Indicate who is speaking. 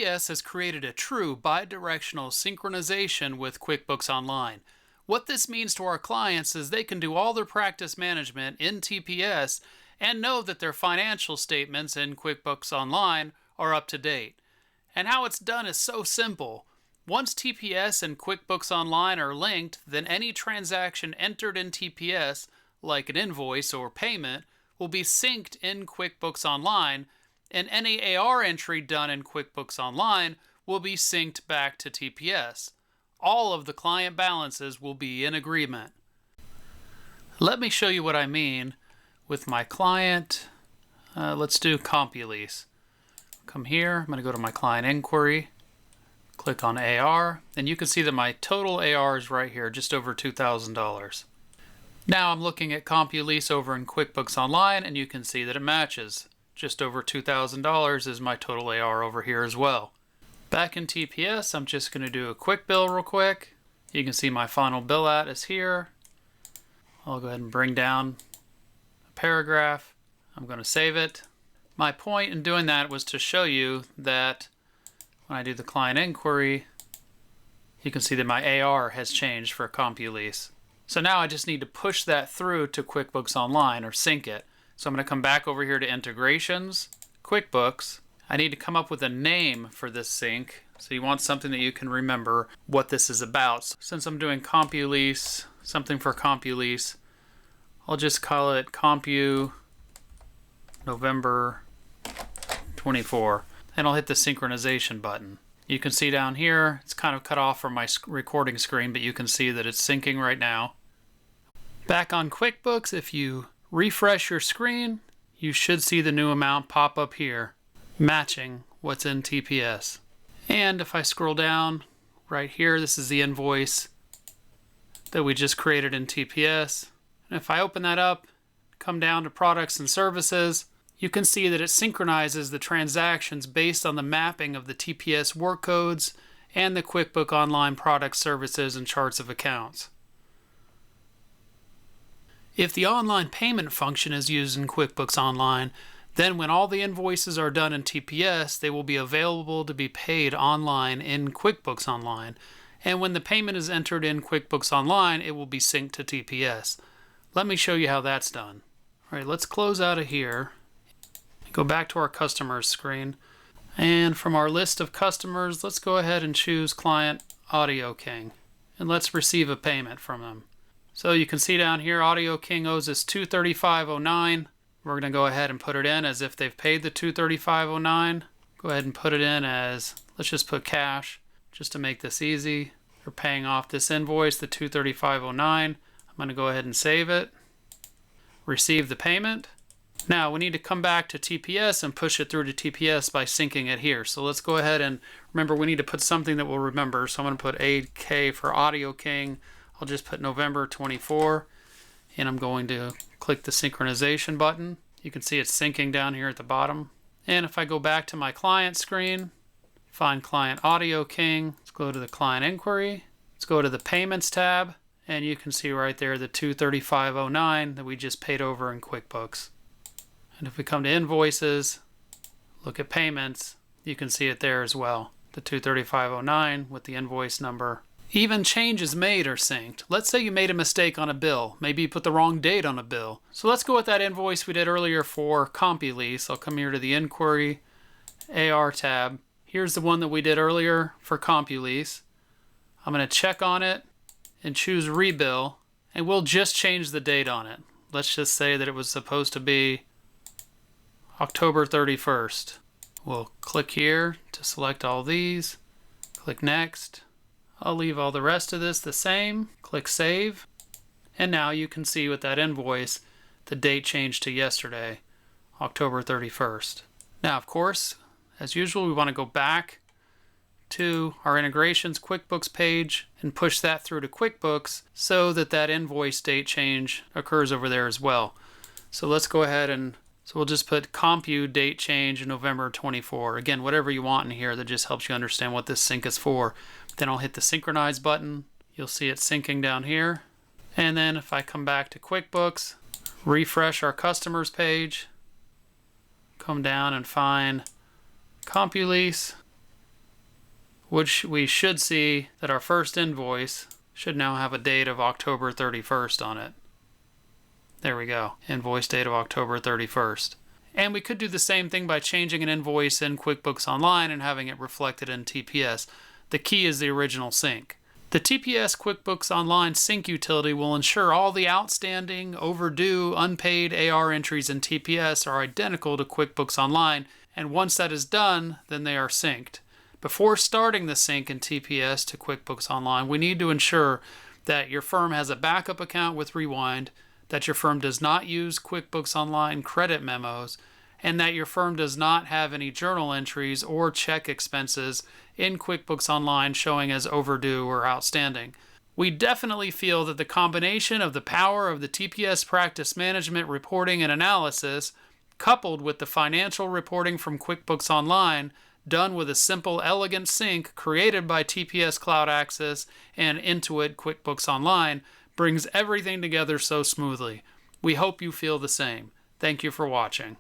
Speaker 1: TPS has created a true bidirectional synchronization with QuickBooks Online. What this means to our clients is they can do all their practice management in TPS and know that their financial statements in QuickBooks Online are up to date. And how it's done is so simple. Once TPS and QuickBooks Online are linked, then any transaction entered in TPS, like an invoice or payment, will be synced in QuickBooks Online, and any AR entry done in QuickBooks Online will be synced back to TPS. All of the client balances will be in agreement. Let me show you what I mean with my client. Let's do CompuLease. Come here, I'm going to go to my client inquiry, click on AR, and you can see that my total AR is right here, just over $2,000. Now I'm looking at CompuLease over in QuickBooks Online, and you can see that it matches. Just over $2,000 is my total AR over here as well. Back in TPS, I'm just going to do a quick bill real quick. You can see my final bill at is here. I'll go ahead and bring down a paragraph. I'm going to save it. My point in doing that was to show you that when I do the client inquiry, you can see that my AR has changed for CompuLease. So now I just need to push that through to QuickBooks Online or sync it. So I'm going to come back over here to Integrations, QuickBooks. I need to come up with a name for this sync. So you want something that you can remember what this is about. So since I'm doing CompuLease, something for CompuLease, I'll just call it Compu November 24. And I'll hit the synchronization button. You can see down here, it's kind of cut off from my recording screen, but you can see that it's syncing right now. Back on QuickBooks, if you refresh your screen, you should see the new amount pop up here, matching what's in TPS. And if I scroll down right here, this is the invoice that we just created in TPS. And if I open that up, come down to products and services, you can see that it synchronizes the transactions based on the mapping of the TPS work codes and the QuickBooks Online product services and charts of accounts. If the online payment function is used in QuickBooks Online, then when all the invoices are done in TPS, they will be available to be paid online in QuickBooks Online. And when the payment is entered in QuickBooks Online, it will be synced to TPS. Let me show you how that's done. All right, let's close out of here. Go back to our customers screen. And from our list of customers, let's go ahead and choose Client Audio King. And let's receive a payment from them. So you can see down here, Audio King owes us $235.09. We're going to go ahead and put it in as if they've paid the $235.09. Go ahead and put it in as, let's just put cash, just to make this easy. We're paying off this invoice, the $235.09. I'm going to go ahead and save it. Receive the payment. Now we need to come back to TPS and push it through to TPS by syncing it here. So let's go ahead and remember we need to put something that we'll remember. So I'm going to put AK for Audio King. I'll just put November 24, and I'm going to click the synchronization button. You can see it's syncing down here at the bottom. And if I go back to my client screen, find Client Audio King, let's go to the client inquiry, let's go to the payments tab, and you can see right there the $235.09 that we just paid over in QuickBooks. And if we come to invoices, look at payments, you can see it there as well, the $235.09 with the invoice number. Even changes made are synced. Let's say you made a mistake on a bill. Maybe you put the wrong date on a bill. So let's go with that invoice we did earlier for CompuLease. I'll come here to the Inquiry, AR tab. Here's the one that we did earlier for CompuLease. I'm going to check on it and choose Rebill, and we'll just change the date on it. Let's just say that it was supposed to be October 31st. We'll click here to select all these. Click Next. I'll leave all the rest of this the same. Click Save. And now you can see with that invoice, the date changed to yesterday, October 31st. Now, of course, as usual, we want to go back to our Integrations QuickBooks page and push that through to QuickBooks so that that invoice date change occurs over there as well. So let's go ahead and so we'll just put Compu date change November 24. Again, whatever you want in here that just helps you understand what this sync is for. Then I'll hit the Synchronize button. You'll see it syncing down here. And then if I come back to QuickBooks, refresh our customers page, come down and find CompuLease, which we should see that our first invoice should now have a date of October 31st on it. There we go, invoice date of October 31st. And we could do the same thing by changing an invoice in QuickBooks Online and having it reflected in TPS. The key is the original sync. The TPS QuickBooks Online sync utility will ensure all the outstanding, overdue, unpaid AR entries in TPS are identical to QuickBooks Online, and once that is done, then they are synced. Before starting the sync in TPS to QuickBooks Online, we need to ensure that your firm has a backup account with Rewind, that your firm does not use QuickBooks Online credit memos, and that your firm does not have any journal entries or check expenses in QuickBooks Online showing as overdue or outstanding. We definitely feel that the combination of the power of the TPS practice management reporting and analysis, coupled with the financial reporting from QuickBooks Online, done with a simple, elegant sync created by TPS Cloud Axis and Intuit QuickBooks Online, brings everything together so smoothly. We hope you feel the same. Thank you for watching.